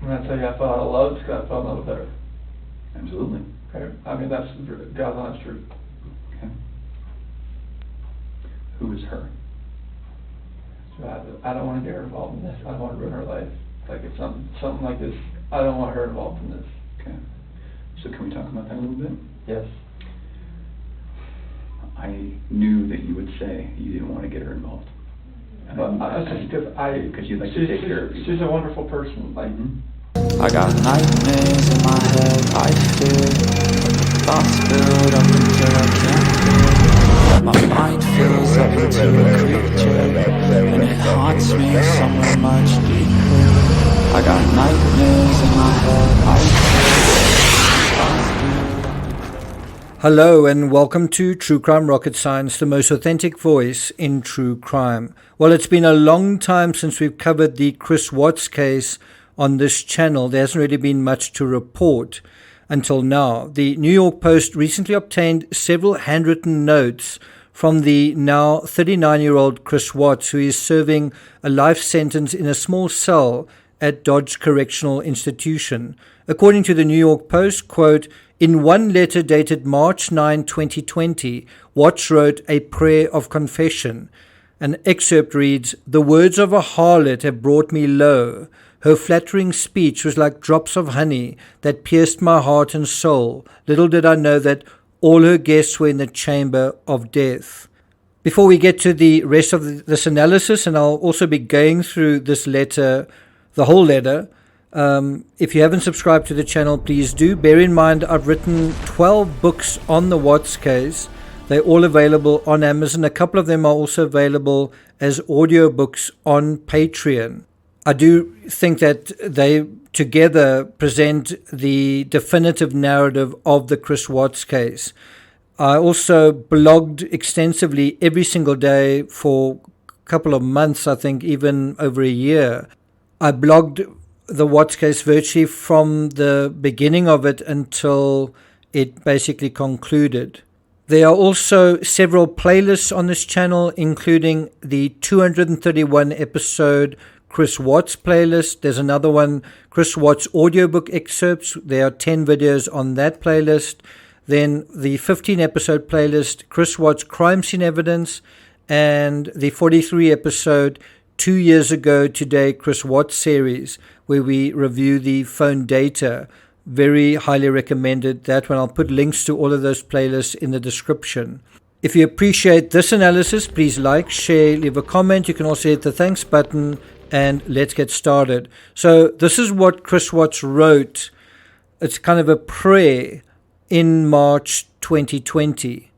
When I tell you I fell out of love, it's because I fell in love with her. Absolutely. Okay? I mean, that's God's honest truth. Okay. Who is her? So I don't want to get her involved in this. I don't want to ruin her life. Like, if something like this, I don't want her involved in this. Okay. So can we talk about that a little bit? Yes. I knew that you would say you didn't want to get her involved. Because you'd like to take care of people. She's a wonderful person. Like, I got nightmares in my head, I fear. Thoughts build up until I can't feel. My mind fills up into a creature, and it haunts me somewhere much deeper. I got nightmares in my head, I fear. Hello and welcome to True Crime Rocket Science, the most authentic voice in true crime. Well, it's been a long time since we've covered the Chris Watts case on this channel. There hasn't really been much to report until now. The New York Post recently obtained several handwritten notes from the now 39-year-old Chris Watts, who is serving a life sentence in a small cell at Dodge Correctional Institution. According to the New York Post, quote, in one letter dated March 9, 2020, Watts wrote a prayer of confession. An excerpt reads, the words of a harlot have brought me low. Her flattering speech was like drops of honey that pierced my heart and soul. Little did I know that all her guests were in the chamber of death. Before we get to the rest of this analysis, and I'll also be going through this letter, the whole letter, if you haven't subscribed to the channel, please do. Bear in mind, I've written 12 books on the Watts case. They're all available on Amazon. A couple of them are also available as audiobooks on Patreon. I do think that they together present the definitive narrative of the Chris Watts case. I also blogged extensively every single day for a couple of months, I think even over a year. I blogged the Watts case virtually from the beginning of it until it basically concluded. There are also several playlists on this channel, including the 231 episode Chris Watts playlist. There's another one, Chris Watts audiobook excerpts. There are 10 videos on that playlist. Then the 15 episode playlist, Chris Watts crime scene evidence, and the 43 episode 2 years ago today Chris Watts series, where we review the phone data. Very highly recommended that one. I'll put links to all of those playlists in the description. If you appreciate this analysis, please like, share, leave a comment. You can also hit the thanks button, and let's get started. So this is what Chris Watts wrote. It's kind of a prayer in March 2020.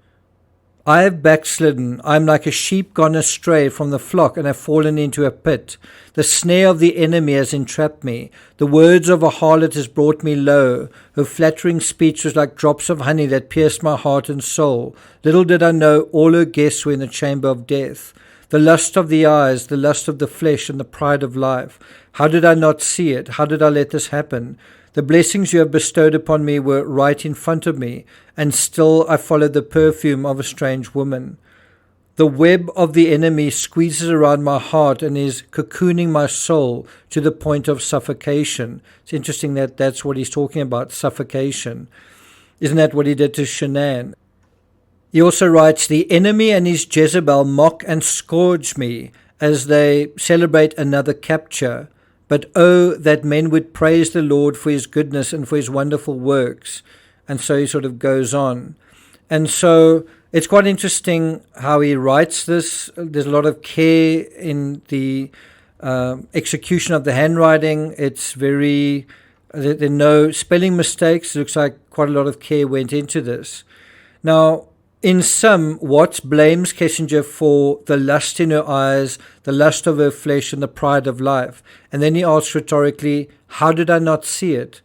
I have backslidden. I am like a sheep gone astray from the flock and have fallen into a pit. The snare of the enemy has entrapped me. The words of a harlot has brought me low. Her flattering speech was like drops of honey that pierced my heart and soul. Little did I know all her guests were in the chamber of death. The lust of the eyes, the lust of the flesh, and the pride of life. How did I not see it? How did I let this happen? The blessings you have bestowed upon me were right in front of me, and still I followed the perfume of a strange woman. The web of the enemy squeezes around my heart and is cocooning my soul to the point of suffocation. It's interesting that that's what he's talking about, suffocation. Isn't that what he did to Shanann? He also writes, the enemy and his Jezebel mock and scourge me as they celebrate another capture. But oh, that men would praise the Lord for his goodness and for his wonderful works. And so he sort of goes on. And so it's quite interesting how he writes this. There's a lot of care in the execution of the handwriting. It's there are no spelling mistakes. It looks like quite a lot of care went into this. Now, in sum, Watts blames Kessinger for the lust in her eyes, the lust of her flesh, and the pride of life. And then he asks rhetorically, how did I not see it?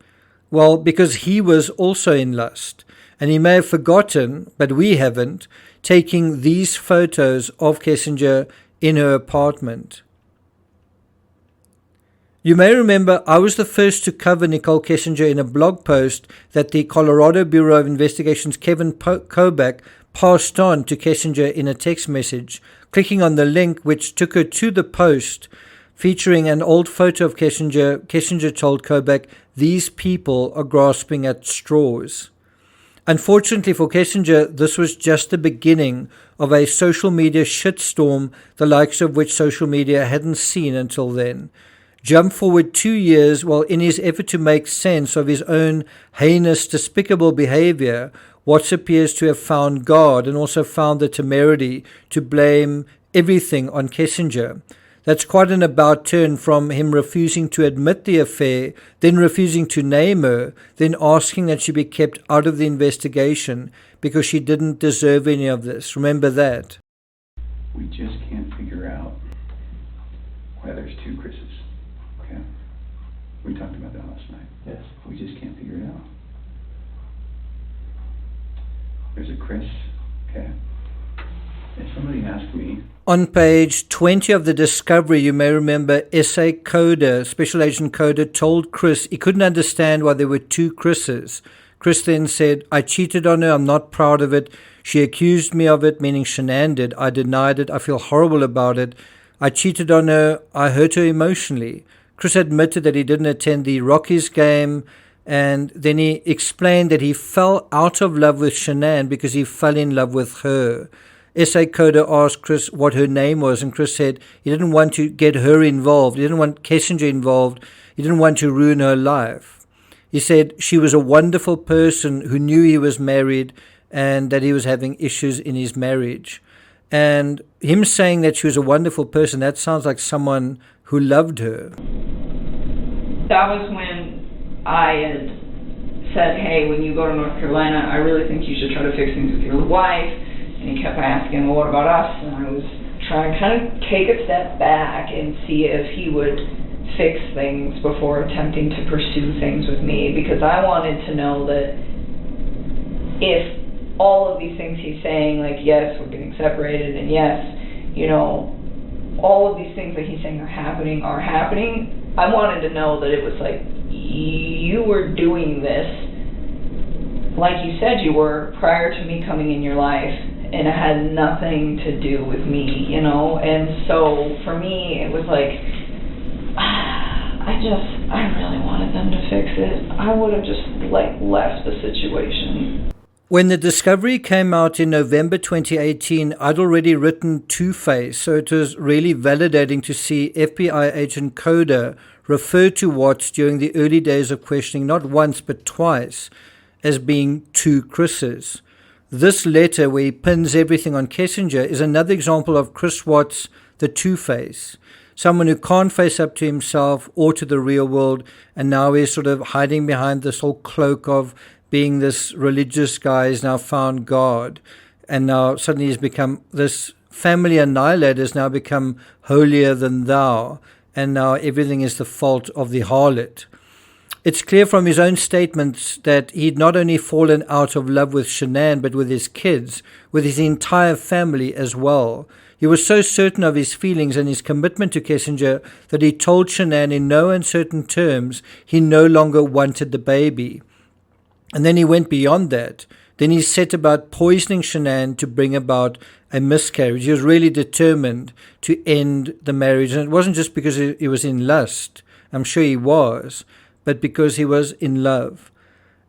Well, because he was also in lust. And he may have forgotten, but we haven't, taking these photos of Kessinger in her apartment. You may remember I was the first to cover Nicole Kessinger in a blog post that the Colorado Bureau of Investigation's Kevin Koback passed on to Kessinger in a text message. Clicking on the link which took her to the post Featuring an old photo of Kessinger, Kessinger told Koback, "These people are grasping at straws." Unfortunately for Kessinger, this was just the beginning of a social media shitstorm, the likes of which social media hadn't seen until then. Jump forward 2 years, while in his effort to make sense of his own heinous, despicable behavior, Watts appears to have found God and also found the temerity to blame everything on Kessinger. That's quite an about turn from him refusing to admit the affair, then refusing to name her, then asking that she be kept out of the investigation because she didn't deserve any of this. Remember that. We just can't figure out why there's two Chris's. Okay? We talked about that last night. Yes. We just can't figure it out. There's a Chris, okay? If somebody asked me... On page 20 of the discovery, you may remember S.A. Coder, Special Agent Coder, told Chris he couldn't understand why there were two Chris's. Chris then said, "I cheated on her, I'm not proud of it. She accused me of it," meaning Shanann did. "I denied it, I feel horrible about it. I cheated on her, I hurt her emotionally." Chris admitted that he didn't attend the Rockies game, and then he explained that he fell out of love with Shanann because he fell in love with her. S.A. Coder asked Chris what her name was, and Chris said he didn't want to get her involved. He didn't want Kessinger involved. He didn't want to ruin her life. He said she was a wonderful person who knew he was married and that he was having issues in his marriage. And him saying that she was a wonderful person, that sounds like someone who loved her. That was when I had said, "Hey, when you go to North Carolina, I really think you should try to fix things with your wife." And he kept asking, "Well, what about us?" And I was trying to kind of take a step back and see if he would fix things before attempting to pursue things with me, because I wanted to know that if all of these things he's saying, like, yes, we're getting separated, and yes, you know, all of these things that he's saying are happening, I wanted to know that it was like, you were doing this like you said you were prior to me coming in your life, and it had nothing to do with me, you know. And so for me it was like, I really wanted them to fix it. I would have just left the situation. When the discovery came out in November 2018, I'd already written Two-Face, so it was really validating to see FBI agent Coder refer to Watts during the early days of questioning not once but twice as being two Chris's. This letter, where he pins everything on Kessinger, is another example of Chris Watts, the Two-Face. Someone who can't face up to himself or to the real world, and now is sort of hiding behind this whole cloak of being this religious guy, has now found God, and now suddenly he's become this family annihilator, has now become holier than thou, and now everything is the fault of the harlot. It's clear from his own statements that he'd not only fallen out of love with Shanann, but with his kids, with his entire family as well. He was so certain of his feelings and his commitment to Kessinger that he told Shanann in no uncertain terms he no longer wanted the baby. And then he went beyond that. Then he set about poisoning Shanann to bring about a miscarriage. He was really determined to end the marriage. And it wasn't just because he was in lust. I'm sure he was, but because he was in love.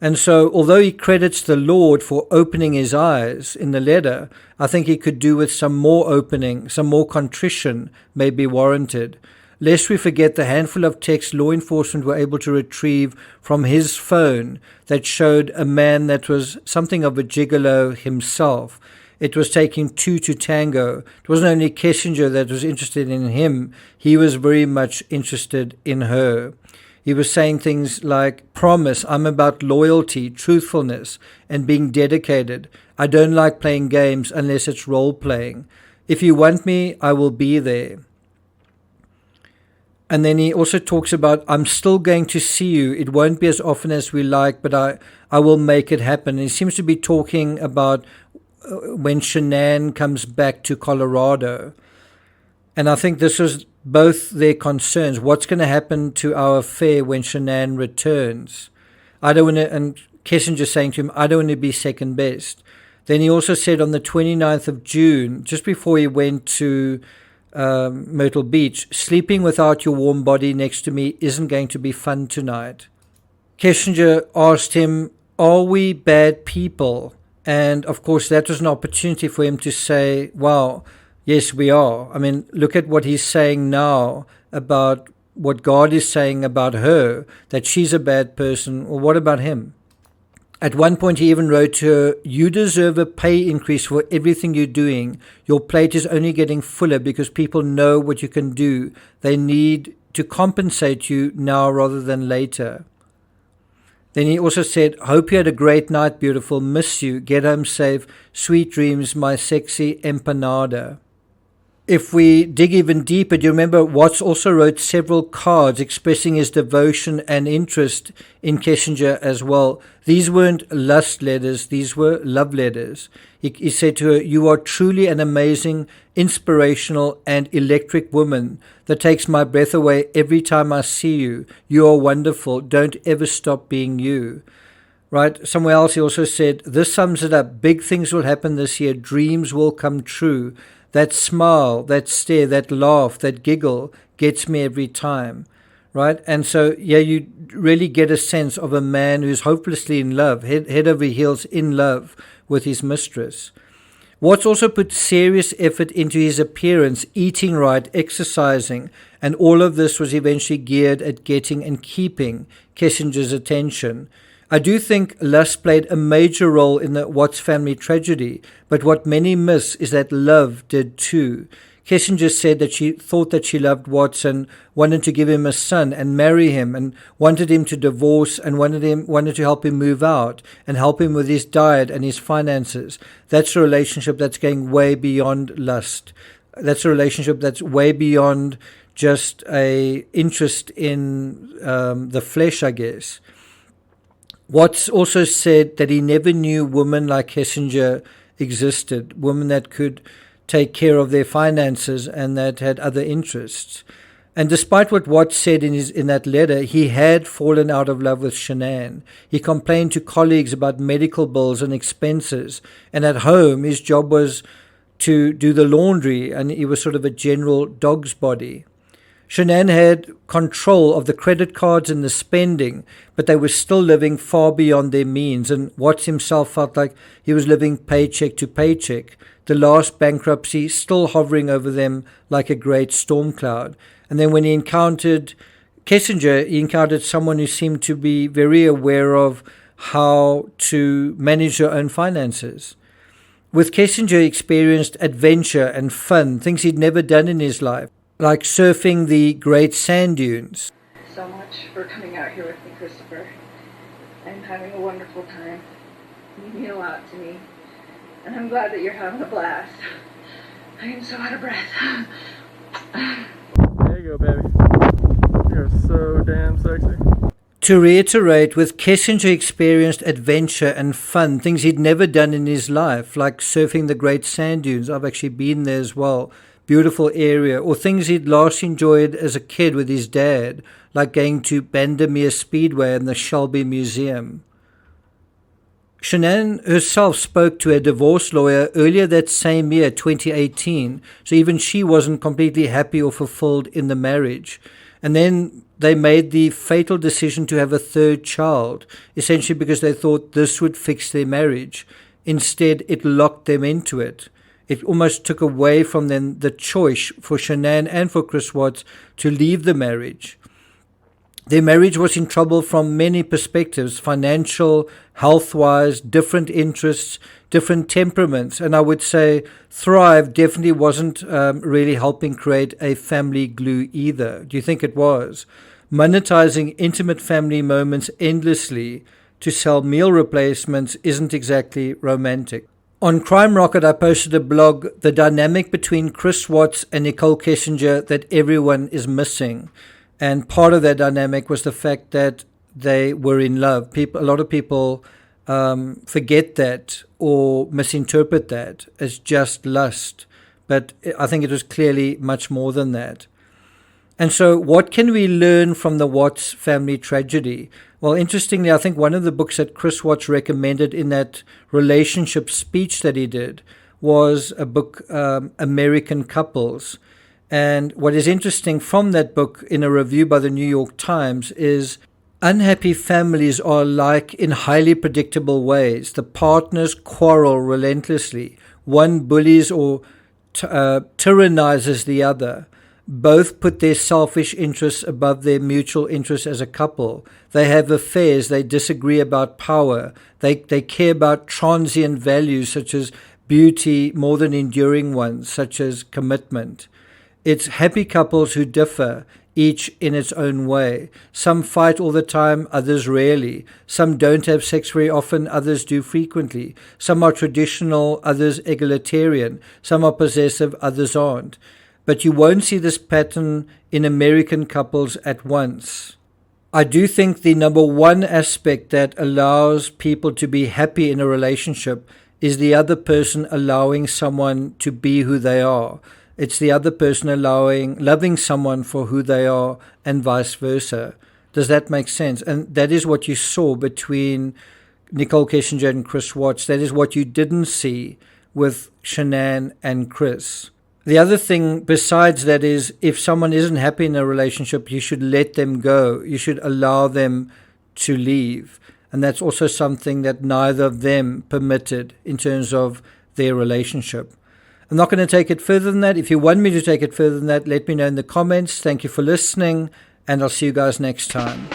And so, although he credits the Lord for opening his eyes in the letter, I think he could do with some more opening, some more contrition may be warranted. Lest we forget the handful of texts law enforcement were able to retrieve from his phone that showed a man that was something of a gigolo himself. It was taking two to tango. It wasn't only Kessinger that was interested in him, he was very much interested in her. He was saying things like, "Promise, I'm about loyalty, truthfulness, and being dedicated. I don't like playing games unless it's role-playing. If you want me, I will be there." And then he also talks about, "I'm still going to see you. It won't be as often as we like, but I will make it happen." And he seems to be talking about when Shanann comes back to Colorado. And I think this was both their concerns. What's going to happen to our affair when Shanann returns? I don't want to, and Kessinger saying to him, "I don't want to be second best." Then he also said on the 29th of June, just before he went to Myrtle Beach, sleeping without your warm body next to me isn't going to be fun tonight. Kessinger asked him, are we bad people? And of course that was an opportunity for him to say, wow, yes we are. I mean, look at what he's saying now about what God is saying about her, that she's a bad person. Well, what about him? At one point he even wrote to her, you deserve a pay increase for everything you're doing. Your plate is only getting fuller because people know what you can do. They need to compensate you now rather than later. Then he also said, hope you had a great night, beautiful. Miss you. Get home safe. Sweet dreams, my sexy empanada. If we dig even deeper, do you remember Watts also wrote several cards expressing his devotion and interest in Kessinger as well. These weren't lust letters, these were love letters. He said to her, you are truly an amazing, inspirational and electric woman that takes my breath away every time I see you. You are wonderful. Don't ever stop being you. Right? Somewhere else he also said, this sums it up. Big things will happen this year. Dreams will come true. That smile, that stare, that laugh, that giggle gets me every time, right? And so, yeah, you really get a sense of a man who's hopelessly in love, head over heels in love with his mistress. Watts also put serious effort into his appearance, eating right, exercising, and all of this was eventually geared at getting and keeping Kessinger's attention. I do think lust played a major role in the Watts family tragedy, but what many miss is that love did too. Kessinger said that she thought that she loved Watts and wanted to give him a son and marry him and wanted him to divorce and wanted to help him move out and help him with his diet and his finances. That's a relationship that's going way beyond lust. That's a relationship that's way beyond just a interest in the flesh, I guess. Watts also said that he never knew women like Kessinger existed, women that could take care of their finances and that had other interests. And despite what Watts said in that letter, he had fallen out of love with Shanann. He complained to colleagues about medical bills and expenses, and at home his job was to do the laundry, and he was sort of a general dog's body. Shanann had control of the credit cards and the spending, but they were still living far beyond their means, and Watts himself felt like he was living paycheck to paycheck, the last bankruptcy still hovering over them like a great storm cloud. And then when he encountered Kessinger, he encountered someone who seemed to be very aware of how to manage their own finances. With Kessinger, he experienced adventure and fun, things he'd never done in his life, like surfing the great sand dunes. So much for coming out here with me, Christopher. I'm having a wonderful time. You mean a lot to me. And I'm glad that you're having a blast. I am so out of breath. There you go, baby. You're so damn sexy. To reiterate, with Kessinger he experienced adventure and fun, things he'd never done in his life, like surfing the great sand dunes. I've actually been there as well. Beautiful area. Or things he'd last enjoyed as a kid with his dad, like going to Bendemeer Speedway and the Shelby Museum. Shanann herself spoke to a divorce lawyer earlier that same year, 2018, so even she wasn't completely happy or fulfilled in the marriage. And then they made the fatal decision to have a third child, essentially because they thought this would fix their marriage. Instead, it locked them into it. It almost took away from them the choice for Shanann and for Chris Watts to leave the marriage. Their marriage was in trouble from many perspectives, financial, health-wise, different interests, different temperaments. And I would say Thrive definitely wasn't really helping create a family glue either. Do you think it was? Monetizing intimate family moments endlessly to sell meal replacements isn't exactly romantic. On Crime Rocket, I posted a blog, The Dynamic Between Chris Watts and Nicole Kessinger That Everyone is Missing. And part of that dynamic was the fact that they were in love. A lot of people forget that or misinterpret that as just lust. But I think it was clearly much more than that. And so what can we learn from the Watts family tragedy? Well, interestingly, I think one of the books that Chris Watts recommended in that relationship speech that he did was a book, American Couples. And what is interesting from that book in a review by the New York Times is unhappy families are alike in highly predictable ways. The partners quarrel relentlessly. One bullies or tyrannizes the other. Both put their selfish interests above their mutual interests as a couple. They have affairs. They disagree about power. They care about transient values such as beauty more than enduring ones, such as commitment. It's happy couples who differ, each in its own way. Some fight all the time, others rarely. Some don't have sex very often, others do frequently. Some are traditional, others egalitarian. Some are possessive, others aren't. But you won't see this pattern in American couples at once. I do think the number one aspect that allows people to be happy in a relationship is the other person allowing someone to be who they are. It's the other person loving someone for who they are, and vice versa. Does that make sense? And that is what you saw between Nicole Kessinger and Chris Watts. That is what you didn't see with Shanann and Chris. The other thing besides that is, if someone isn't happy in a relationship, you should let them go. You should allow them to leave. And that's also something that neither of them permitted in terms of their relationship. I'm not going to take it further than that. If you want me to take it further than that, let me know in the comments. Thank you for listening, and I'll see you guys next time.